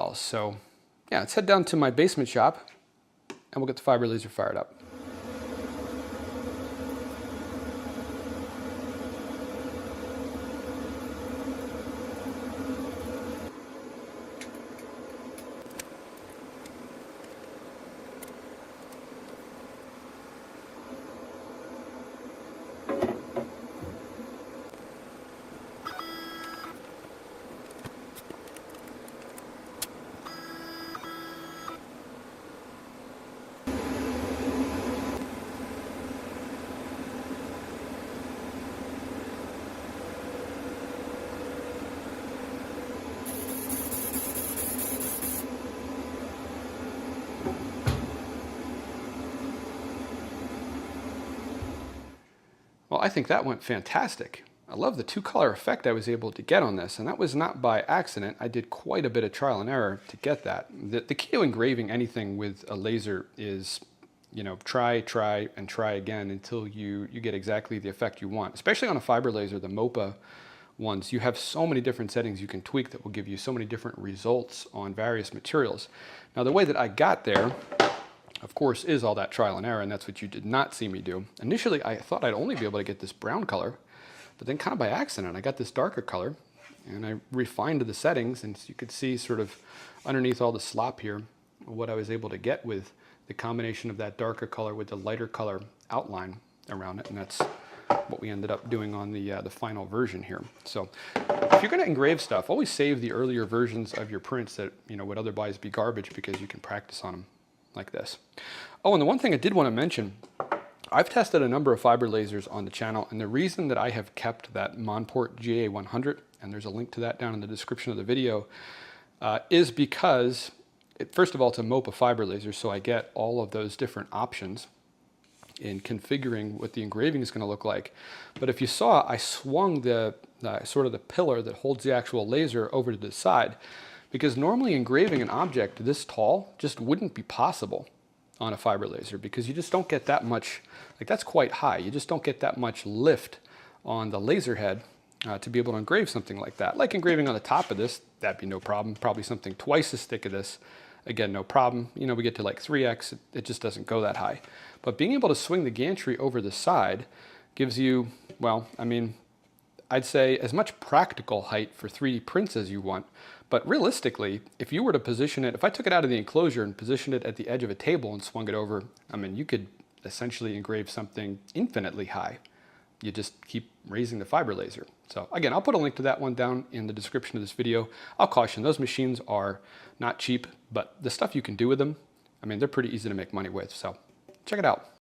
well. So yeah, let's head down to my basement shop and we'll get the fiber laser fired up. Well, I think that went fantastic. I love the two-color effect I was able to get on this, and that was not by accident. I did quite a bit of trial and error to get that. The key to engraving anything with a laser is, you know, try, and try again until you get exactly the effect you want. Especially on a fiber laser, the MOPA ones, you have so many different settings you can tweak that will give you so many different results on various materials. Now, the way that I got there, of course, is all that trial and error, and that's what you did not see me do. Initially, I thought I'd only be able to get this brown color, but then kind of by accident, I got this darker color, and I refined the settings, and you could see sort of underneath all the slop here, what I was able to get with the combination of that darker color with the lighter color outline around it, and that's what we ended up doing on the final version here. So if you're going to engrave stuff, always save the earlier versions of your prints that, you know, would otherwise be garbage, because you can practice on them like this. Oh, and the one thing I did want to mention, I've tested a number of fiber lasers on the channel, and the reason that I have kept that Monport GA100, and there's a link to that down in the description of the video, is because, first of all, it's a MOPA fiber laser, so I get all of those different options in configuring what the engraving is going to look like. But if you saw, I swung the sort of the pillar that holds the actual laser over to the side, because normally engraving an object this tall just wouldn't be possible on a fiber laser, because you just don't get that much, like that's quite high, you just don't get that much lift on the laser head to be able to engrave something like that. Like engraving on the top of this, that'd be no problem. Probably something twice as thick of this, again, no problem. You know, we get to like 3x, it just doesn't go that high. But being able to swing the gantry over the side gives you, well, I mean, I'd say as much practical height for 3D prints as you want. But realistically, if you were to position it, if I took it out of the enclosure and positioned it at the edge of a table and swung it over, I mean, you could essentially engrave something infinitely high. You just keep raising the fiber laser. So again, I'll put a link to that one down in the description of this video. I'll caution, those machines are not cheap, but the stuff you can do with them, I mean, they're pretty easy to make money with. So check it out.